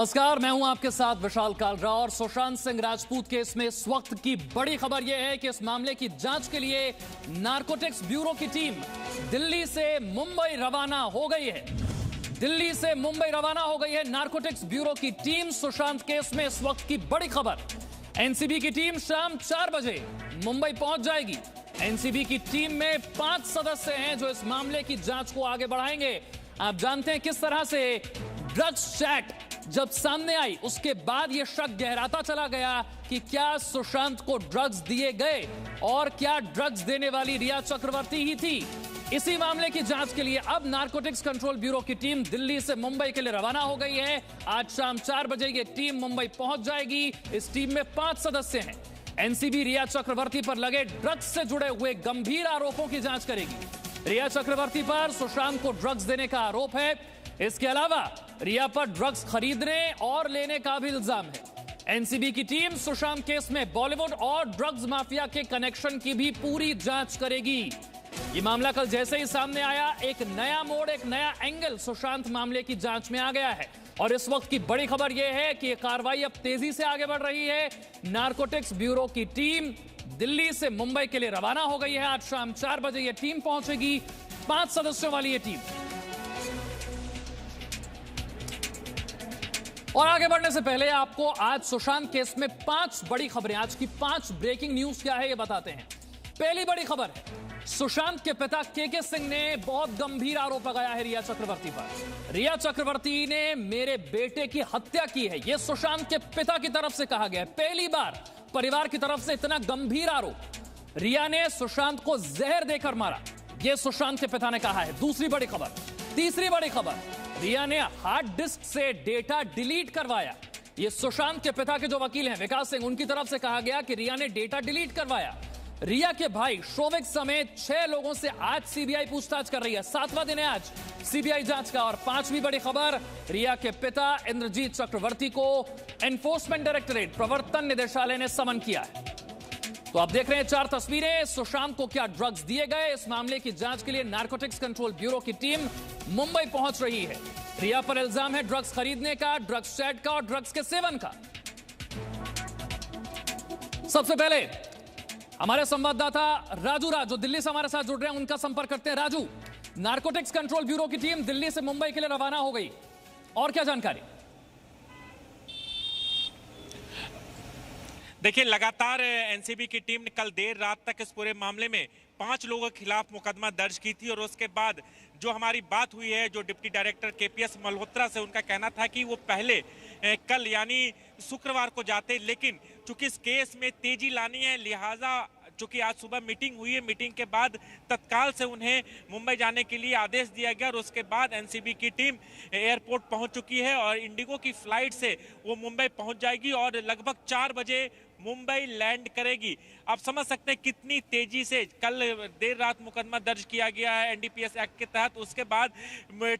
नमस्कार, मैं हूं आपके साथ विशाल कालरा। और सुशांत सिंह राजपूत केस में इस वक्त की बड़ी खबर यह है कि इस मामले की जांच के लिए नारकोटिक्स ब्यूरो की टीम दिल्ली से मुंबई रवाना हो गई है। दिल्ली से मुंबई रवाना हो गई है नारकोटिक्स ब्यूरो की टीम। सुशांत केस में इस वक्त की बड़ी खबर, एनसीबी की टीम शाम 4 बजे मुंबई पहुंच जाएगी। एनसीबी की टीम में 5 सदस्य हैं जो इस मामले की जांच को आगे बढ़ाएंगे। आप जानते हैं किस तरह से ड्रग्स चैट जब सामने आई उसके बाद यह शक गहराता चला गया कि क्या सुशांत को ड्रग्स दिए गए और क्या ड्रग्स देने वाली रिया चक्रवर्ती ही थी। इसी मामले की जांच के लिए अब नारकोटिक्स कंट्रोल ब्यूरो की टीम दिल्ली से मुंबई के लिए रवाना हो गई है। आज शाम 4 बजे ये टीम मुंबई पहुंच जाएगी। इस टीम में 5 सदस्य हैं। एनसीबी रिया चक्रवर्ती पर लगे ड्रग्स से जुड़े हुए गंभीर आरोपों की जांच करेगी। रिया चक्रवर्ती पर सुशांत को ड्रग्स देने का आरोप है। इसके अलावा रिया पर ड्रग्स खरीदने और लेने का भी इल्जाम है। एनसीबी की टीम सुशांत केस में बॉलीवुड और ड्रग्स माफिया के कनेक्शन की भी पूरी जांच करेगी। ये मामला कल जैसे ही सामने आया, एक नया मोड़, एक नया एंगल सुशांत मामले की जांच में आ गया है। और इस वक्त की बड़ी खबर यह है कि यह कार्रवाई अब तेजी से आगे बढ़ रही है। नारकोटिक्स ब्यूरो की टीम दिल्ली से मुंबई के लिए रवाना हो गई है। आज शाम 4 बजे यह टीम पहुंचेगी, 5 सदस्यों वाली यह टीम। और आगे बढ़ने से पहले आपको आज सुशांत केस में 5 बड़ी खबरें, आज की 5 ब्रेकिंग न्यूज क्या है ये बताते हैं। पहली बड़ी खबर है, सुशांत के पिता केके सिंह ने बहुत गंभीर आरोप लगाया है रिया चक्रवर्ती पर। रिया चक्रवर्ती ने मेरे बेटे की हत्या की है, यह सुशांत के पिता की तरफ से कहा गया है। पहली बार परिवार की तरफ से इतना गंभीर आरोप। रिया ने सुशांत को जहर देकर मारा, यह सुशांत के पिता ने कहा है। दूसरी बड़ी खबर, तीसरी बड़ी खबर, रिया ने हार्ड डिस्क से डेटा डिलीट करवाया। ये सुशांत के पिता के जो वकील हैं विकास सिंह, उनकी तरफ से कहा गया कि रिया ने डेटा डिलीट करवाया। रिया के भाई शोविक समेत 6 लोगों से आज सीबीआई पूछताछ कर रही है। 7वां दिन है आज सीबीआई जांच का। और 5वीं बड़ी खबर, रिया के पिता इंद्रजीत चक्रवर्ती को एनफोर्समेंट डायरेक्टरेट प्रवर्तन निदेशालय ने समन किया है। तो आप देख रहे हैं 4 तस्वीरें। सुशांत को क्या ड्रग्स दिए गए, इस मामले की जांच के लिए नारकोटिक्स कंट्रोल ब्यूरो की टीम मुंबई पहुंच रही है। रिया पर इल्जाम है ड्रग्स खरीदने का, ड्रग्स चैट का और ड्रग्स के सेवन का। सबसे पहले हमारे संवाददाता राजू जो दिल्ली से हमारे साथ जुड़ रहे हैं, उनका संपर्क करते हैं। राजू, नारकोटिक्स कंट्रोल ब्यूरो की टीम दिल्ली से मुंबई के लिए रवाना हो गई, और क्या जानकारी? देखिए, लगातार एनसीबी की टीम ने कल देर रात तक इस पूरे मामले में 5 लोगों के खिलाफ मुकदमा दर्ज की थी। और उसके बाद जो हमारी बात हुई है जो डिप्टी डायरेक्टर केपीएस मल्होत्रा से, उनका कहना था कि वो पहले कल यानी शुक्रवार को जाते, लेकिन चूंकि इस केस में तेजी लानी है, लिहाजा चूंकि आज सुबह मीटिंग हुई है, मीटिंग के बाद तत्काल से उन्हें मुंबई जाने के लिए आदेश दिया गया। और उसके बाद एनसीबी की टीम एयरपोर्ट पहुंच चुकी है और इंडिगो की फ्लाइट से वो मुंबई पहुंच जाएगी और लगभग 4 बजे मुंबई लैंड करेगी। आप समझ सकते हैं कितनी तेजी से कल देर रात मुकदमा दर्ज किया गया है एनडीपीएस एक्ट के तहत। उसके बाद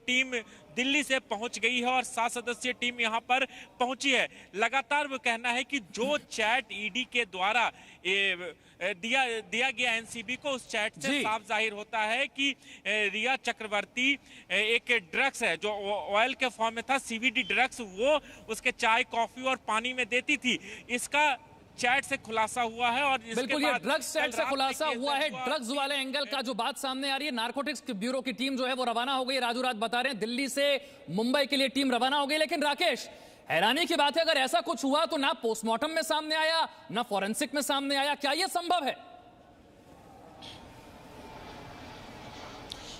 टीम दिल्ली से पहुंच गई है और 7 सदस्यीय टीम यहां पर पहुंची है। लगातार वो कहना है कि जो चैट ईडी के द्वारा दिया गया एनसीबी को, उस चैट से साफ जाहिर होता है कि रिया चक्रवर्ती एक ड्रग्स है जो ऑयल के फॉर्म में था, सीवीडी ड्रग्स, वो उसके चाय, कॉफी और पानी में देती थी। इसका चैट से खुलासा हुआ है। और बिल्कुल, ये ड्रग्स चैट से खुलासा हुआ है। ड्रग्स वाले एंगल का जो बात सामने आ रही है, नारकोटिक्स ब्यूरो की टीम जो है वो रवाना हो गई। राजू बता रहे हैं दिल्ली से मुंबई के लिए टीम रवाना हो गई। लेकिन राकेश, हैरानी की बात है, अगर ऐसा कुछ हुआ तो ना पोस्टमार्टम में सामने आया, ना फॉरेंसिक में सामने आया, क्या यह संभव है?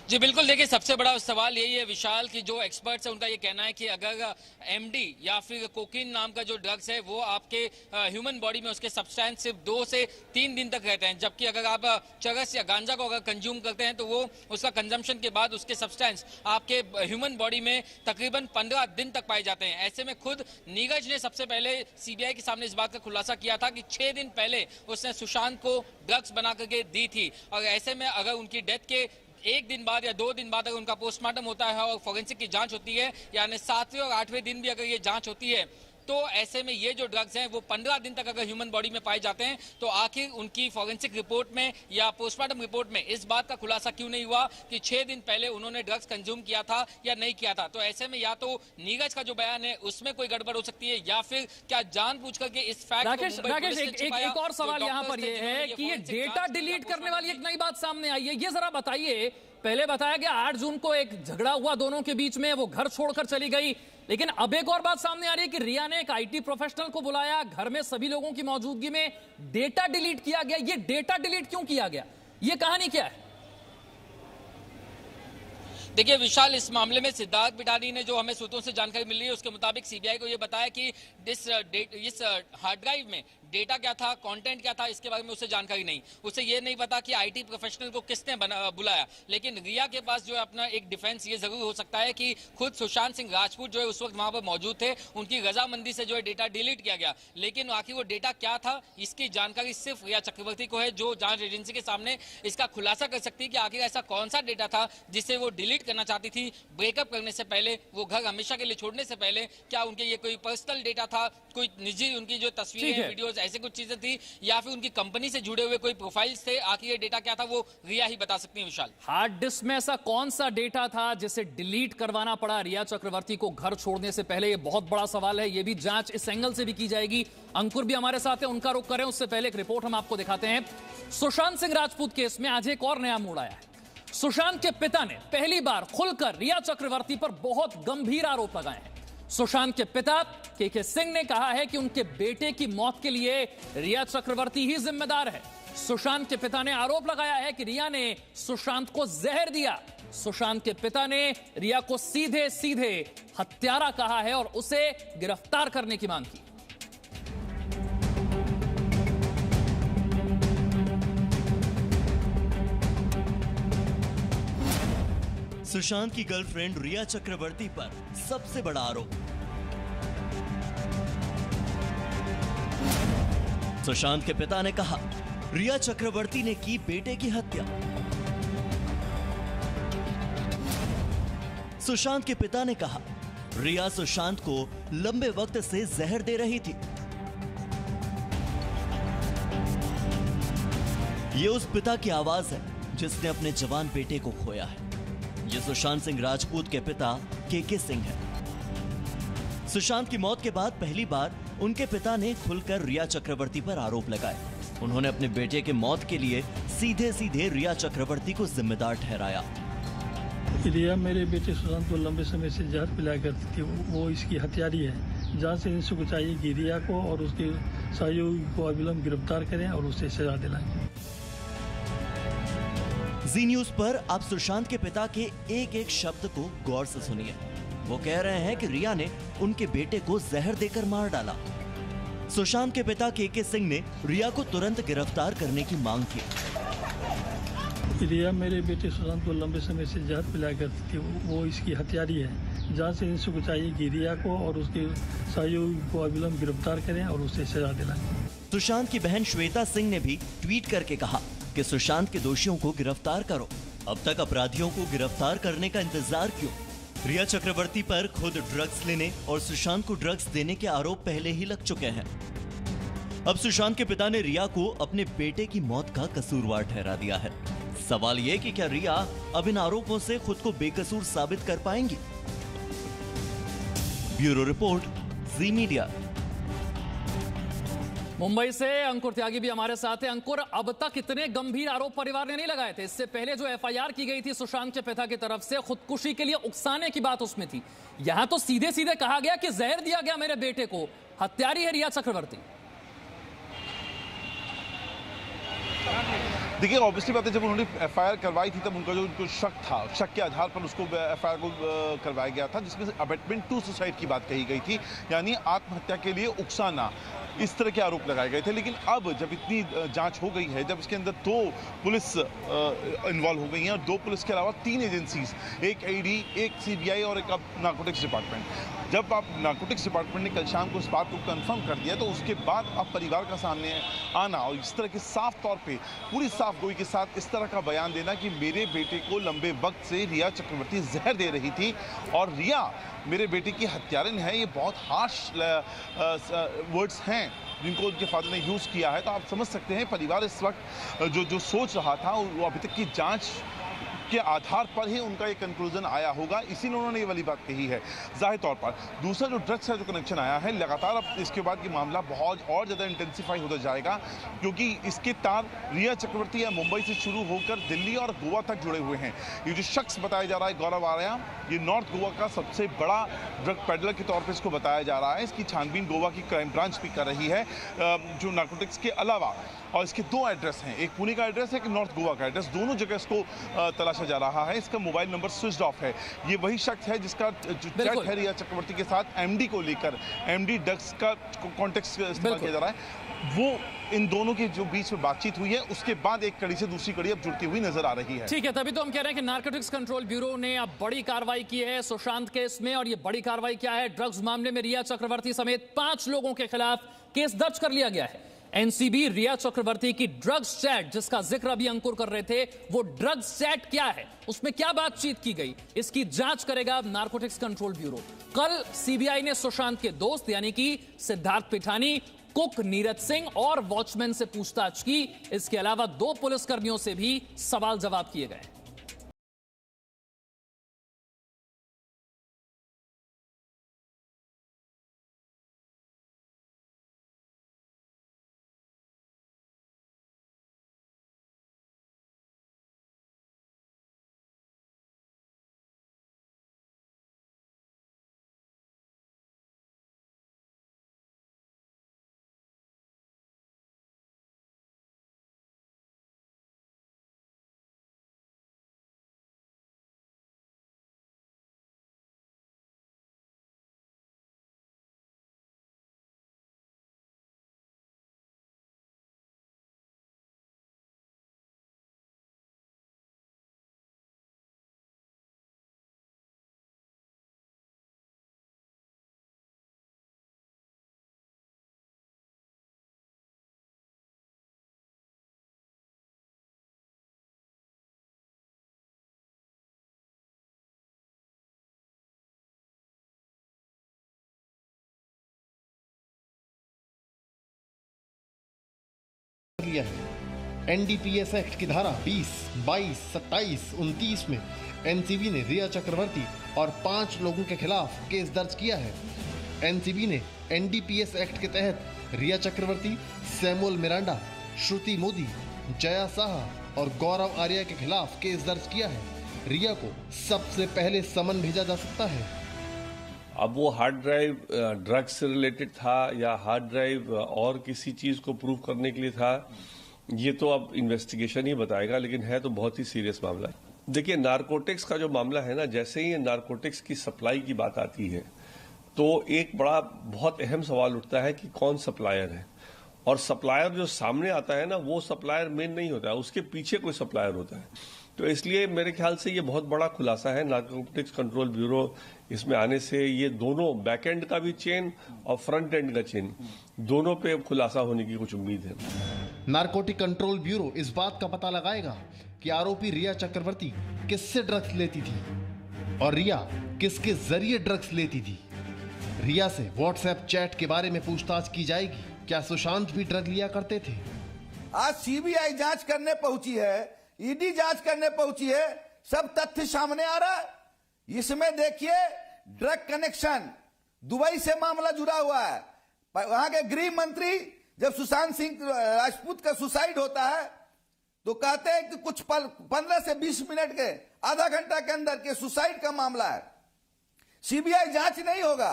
जी बिल्कुल, देखिए सबसे बड़ा सवाल यही है विशाल की जो एक्सपर्ट्स है उनका ये कहना है कि अगर एमडी या फिर कोकीन नाम का जो ड्रग्स है वो आपके ह्यूमन बॉडी में उसके सब्सटेंस सिर्फ 2 से 3 दिन तक रहते हैं, जबकि अगर आप चरस या गांजा को अगर कंज्यूम करते हैं तो वो उसका कंजम्पशन के बाद उसके सब्सटेंस आपके ह्यूमन बॉडी में तकरीबन 15 दिन तक पाए जाते हैं। ऐसे में खुद नीरज ने सबसे पहले सीबीआई के सामने इस बात का खुलासा किया था कि 6 दिन पहले उसने सुशांत को ड्रग्स बना करके दी थी। और ऐसे में अगर उनकी डेथ के 1 दिन बाद या 2 दिन बाद अगर उनका पोस्टमार्टम होता है और फॉरेंसिक की जांच होती है, यानी 7वें और 8वें दिन भी अगर ये जांच होती है तो ऐसे में ये जो ड्रग्स हैं वो 15 दिन तक अगर ह्यूमन बॉडी में पाए जाते हैं तो आखिर उनकी फॉरेंसिक रिपोर्ट में या पोस्टमार्टम रिपोर्ट में इस बात का खुलासा क्यों नहीं हुआ कि 6 दिन पहले उन्होंने ड्रग्स कंज्यूम किया था या नहीं किया था। तो ऐसे में या तो नीरज का जो बयान है उसमें कोई गड़बड़ हो सकती है या फिर क्या जानबूझ करके इस फैक्ट एक और सवाल यहाँ पर ये है कि ये डेटा डिलीट करने वाली एक नई बात सामने आई है, ये जरा बताइए। पहले बताया गया 8 जून को एक झगड़ा हुआ दोनों के बीच में, वो घर छोड़कर चली गई, लेकिन अब एक और बात सामने आ रही है कि रिया ने एक आईटी प्रोफेशनल को बुलाया, घर में सभी लोगों की मौजूदगी में डेटा डिलीट किया गया। ये डेटा डिलीट क्यों किया गया, ये कहानी क्या है? देखिए विशाल, इस मामले में सिद्धार्थ बिडानी ने जो हमें सूत्रों से जानकारी मिल रही है उसके मुताबिक सीबीआई को यह बताया कि इस हार्ड ड्राइव में डेटा क्या था, कंटेंट क्या था, इसके बारे में उसे जानकारी नहीं। उसे ये नहीं पता कि आईटी प्रोफेशनल को किसने बुलाया। लेकिन रिया के पास जो है अपना एक डिफेंस ये जरूर हो सकता है कि खुद सुशांत सिंह राजपूत जो है उस वक्त वहां पर मौजूद थे, उनकी रजामंदी से जो है डेटा डिलीट किया गया। लेकिन आखिर वो डेटा क्या था इसकी जानकारी सिर्फ रिया चक्रवर्ती को है, जो जांच एजेंसी के सामने इसका खुलासा कर सकती है कि आखिर ऐसा कौन सा डेटा था जिसे वो डिलीट करना चाहती थी। ब्रेकअप करने से पहले, वो घर हमेशा के लिए छोड़ने से पहले, क्या उनके ये कोई पर्सनल डेटा था, कोई निजी उनकी जो तस्वीरें वीडियोस ऐसे कुछ चीजें थी, या फिर उनकी कंपनी से जुड़े हुए कोई प्रोफाइल्स थे, आखिर ये डेटा क्या था वो रिया ही बता सकती है। विशाल, हार्ड डिस्क में ऐसा कौन सा डेटा था जिसे डिलीट करवाना पड़ा रिया चक्रवर्ती को घर छोड़ने से पहले? ये बहुत बड़ा सवाल है, ये भी जांच इस एंगल से भी की जाएगी। अंकुर भी हमारे साथ है, उनका रुख करें उससे पहले एक रिपोर्ट हम आपको दिखाते हैं। सुशांत सिंह राजपूत केस में आज एक और नया मोड़ आया है। सुशांत के पिता ने पहली बार खुलकर रिया चक्रवर्ती पर बहुत गंभीर आरोप लगाए हैं। सुशांत के पिता के सिंह ने कहा है कि उनके बेटे की मौत के लिए रिया चक्रवर्ती ही जिम्मेदार है। सुशांत के पिता ने आरोप लगाया है कि रिया ने सुशांत को जहर दिया। सुशांत के पिता ने रिया को सीधे सीधे हत्यारा कहा है और उसे गिरफ्तार करने की मांग की। सुशांत की गर्लफ्रेंड रिया चक्रवर्ती पर सबसे बड़ा आरोप। सुशांत के पिता ने कहा रिया चक्रवर्ती ने की बेटे की हत्या। सुशांत के पिता ने कहा रिया सुशांत को लंबे वक्त से जहर दे रही थी। ये उस पिता की आवाज है जिसने अपने जवान बेटे को खोया है। ये सुशांत सिंह राजपूत के पिता के सिंह है। सुशांत की मौत के बाद पहली बार उनके पिता ने खुलकर रिया चक्रवर्ती पर आरोप लगाए। उन्होंने अपने बेटे के मौत के लिए सीधे सीधे रिया चक्रवर्ती को जिम्मेदार ठहराया। रिया मेरे बेटे सुशांत को लंबे समय से जहर पिलाया करती थी, वो इसकी हत्यारी है। जांच एजेंसी को चाहिए कि रिया को और उसके सहयोगी को अविलंब गिरफ्तार करें और उसे सजा दिलाएं। जी न्यूज पर आप सुशांत के पिता के एक एक शब्द को गौर से सुनिए। वो कह रहे हैं कि रिया ने उनके बेटे को जहर देकर मार डाला। सुशांत के पिता के सिंह ने रिया को तुरंत गिरफ्तार करने की मांग की। रिया मेरे बेटे सुशांत को लंबे समय से जहर पिलाया करती थी, वो इसकी हत्यारी है। जांच एजेंसी को चाहिए कि रिया को और उसके सहयोगी को अविलंब गिरफ्तार करें और उसे सजा दिलाएं। सुशांत की बहन श्वेता सिंह ने भी ट्वीट करके कहा कि सुशांत के दोषियों को गिरफ्तार करो। अब तक अपराधियों को गिरफ्तार करने का इंतजार क्यों? रिया चक्रवर्ती पर खुद ड्रग्स लेने और सुशांत को ड्रग्स देने के आरोप पहले ही लग चुके हैं। अब सुशांत के पिता ने रिया को अपने बेटे की मौत का कसूरवार ठहरा दिया है। सवाल ये कि क्या रिया अब इन आरोपों से खुद को बेकसूर साबित कर पाएंगी? ब्यूरो रिपोर्ट, जी मीडिया। मुंबई से अंकुर त्यागी भी हमारे साथ है। अंकुर, अब तक इतने गंभीर आरोप परिवार ने नहीं लगाए थे। इससे पहले जो एफआईआर की गई थी सुशांत के पिता की तरफ से, खुदकुशी के लिए उकसाने की बात उसमें थी। यहां तो सीधे सीधे कहा गया कि जहर दिया गया मेरे बेटे को, हत्यारी है रिया चक्रवर्ती। देखिए, ऑब्वियसली बात है, जब उन्होंने एफआईआर करवाई थी तब उनका जो उनको शक था, शक के आधार पर उसको एफआईआर को करवाया गया था, जिसमें अबेटमेंट टू सुसाइड की बात कही गई थी, यानी आत्महत्या के लिए उकसाना। इस तरह के आरोप लगाए गए थे। लेकिन अब जब इतनी जांच हो गई है, जब इसके अंदर 2 पुलिस इन्वॉल्व हो गई हैं और 2 पुलिस के अलावा 3 एजेंसीज, एक ईडी, एक सीबीआई और एक अब नार्कोटिक्स डिपार्टमेंट, जब आप नारकोटिक्स डिपार्टमेंट ने कल शाम को इस बात को कंफर्म कर दिया, तो उसके बाद अब परिवार का सामने आना और इस तरह के साफ तौर पे पूरी साफ गोई के साथ इस तरह का बयान देना कि मेरे बेटे को लंबे वक्त से रिया चक्रवर्ती जहर दे रही थी और रिया मेरे बेटे की हत्यारिन है, ये बहुत हार्श वर्ड्स हैं जिनको उनके फादर ने यूज़ किया है। तो आप समझ सकते हैं परिवार इस वक्त जो सोच रहा था वो अभी तक की जांच के आधार पर ही उनका ये कंक्लूजन आया होगा, इसीलिए उन्होंने ये वाली बात कही है। जाहिर तौर पर दूसरा जो ड्रग्स का जो कनेक्शन आया है, लगातार अब इसके बाद ये मामला बहुत और ज़्यादा इंटेंसिफाई होता जाएगा, क्योंकि इसके तार रिया चक्रवर्ती या मुंबई से शुरू होकर दिल्ली और गोवा तक जुड़े हुए हैं। ये जो शख्स बताया जा रहा है गौरव आर्या, ये नॉर्थ गोवा का सबसे बड़ा ड्रग पेडलर के तौर पर इसको बताया जा रहा है। इसकी छानबीन गोवा की क्राइम ब्रांच भी कर रही है, जो नारकोटिक्स के अलावा। और इसके दो एड्रेस हैं, एक पुणे का एड्रेस है, एक नॉर्थ गोवा का एड्रेस, दोनों जगह इसको तलाशा जा रहा है। इसका मोबाइल नंबर स्विच्ड ऑफ है। ये वही शख्स है जिसका चैट है रिया चक्रवर्ती के साथ एमडी को लेकर, एमडी ड्रग्स का कॉन्टेक्स्ट इस्तेमाल किया जा रहा है। वो इन दोनों के जो बीच में बातचीत हुई है, उसके बाद एक कड़ी से दूसरी कड़ी अब जुड़ती हुई नजर आ रही है। ठीक है, तभी तो हम कह रहे हैं कि नारकोटिक्स कंट्रोल ब्यूरो ने अब बड़ी कार्रवाई की है सुशांत केस में। और ये बड़ी कार्रवाई क्या है? ड्रग्स मामले में रिया चक्रवर्ती समेत 5 लोगों के खिलाफ केस दर्ज कर लिया गया है। एनसीबी रिया चक्रवर्ती की ड्रग्स चैट, जिसका जिक्र अभी अंकुर कर रहे थे, वो ड्रग्स चैट क्या है, उसमें क्या बातचीत की गई, इसकी जांच करेगा नारकोटिक्स कंट्रोल ब्यूरो। कल सीबीआई ने सुशांत के दोस्त यानी कि सिद्धार्थ पिठानी, कुक नीरज सिंह और वॉचमैन से पूछताछ की। इसके अलावा 2 पुलिसकर्मियों से भी सवाल जवाब किए गए। लिया है। एनडीपीएस एक्ट की धारा 20, 22, 27, 29 में एनसीबी ने रिया चक्रवर्ती और 5 लोगों के खिलाफ केस दर्ज किया है। एनसीबी ने एनडीपीएस एक्ट के तहत रिया चक्रवर्ती, सैमुअल मिरांडा, श्रुति मोदी, जया साहा और गौरव आर्या के खिलाफ केस दर्ज किया है। रिया को सबसे पहले समन भेजा जा सकता है। अब वो हार्ड ड्राइव ड्रग्स से रिलेटेड था या हार्ड ड्राइव और किसी चीज को प्रूव करने के लिए था, ये तो अब इन्वेस्टिगेशन ही बताएगा, लेकिन है तो बहुत ही सीरियस मामला है। देखिए, नारकोटिक्स का जो मामला है ना, जैसे ही नारकोटिक्स की सप्लाई की बात आती है तो एक बड़ा बहुत अहम सवाल उठता है कि कौन सप्लायर है। और सप्लायर जो सामने आता है ना, वो सप्लायर मेन नहीं होता है, उसके पीछे कोई सप्लायर होता है। तो इसलिए मेरे ख्याल से ये बहुत बड़ा खुलासा है नारकोटिक्स कंट्रोल ब्यूरो इसमें आने से। ये दोनों बैक एंड का भी चेन और फ्रंट एंड का चेन, दोनों पे खुलासा होने की कुछ उम्मीद है। नारकोटिक कंट्रोल ब्यूरो इस बात का पता लगाएगा कि आरोपी रिया चक्रवर्ती किससे ड्रग्स लेती थी और रिया किसके जरिए ड्रग्स लेती थी। रिया से व्हाट्सएप चैट के बारे में पूछताछ की जाएगी। क्या सुशांत भी ड्रग लिया करते थे? आज सीबीआई जांच करने पहुंची है, ईडी जांच करने पहुंची है, सब तथ्य सामने आ रहा है। इसमें देखिए, ड्रग कनेक्शन, दुबई से मामला जुड़ा हुआ है। वहां के गृह मंत्री जब सुशांत सिंह राजपूत का सुसाइड होता है तो कहते हैं कि कुछ 15 से 20 मिनट के, आधा घंटा के अंदर के सुसाइड का मामला है। सीबीआई जांच नहीं होगा।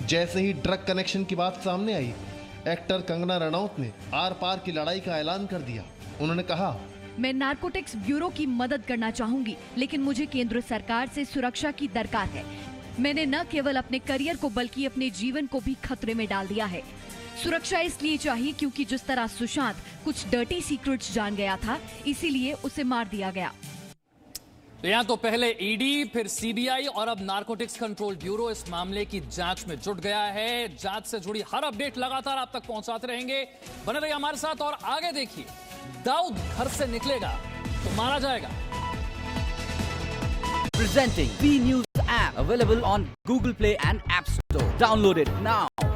जैसे ही ड्रग कनेक्शन की बात सामने आई, एक्टर कंगना रनौत ने आर पार की लड़ाई का ऐलान कर दिया। उन्होंने कहा, मैं नारकोटिक्स ब्यूरो की मदद करना चाहूंगी, लेकिन मुझे केंद्र सरकार से सुरक्षा की दरकार है। मैंने न केवल अपने करियर को बल्कि अपने जीवन को भी खतरे में डाल दिया है। सुरक्षा इसलिए चाहिए क्योंकि जिस तरह सुशांत कुछ डर्टी सीक्रेट्स जान गया था, इसीलिए उसे मार दिया गया। तो यहां तो पहले ईडी, फिर सीबीआई और अब नारकोटिक्स कंट्रोल ब्यूरो इस मामले की जांच में जुट गया है। जांच से जुड़ी हर अपडेट लगातार आप तक पहुंचाते रहेंगे। बने रहिए हमारे साथ और आगे देखिए, दाऊद घर से निकलेगा तो मारा जाएगा। Presenting V News app available on Google Play and App Store. Download it now.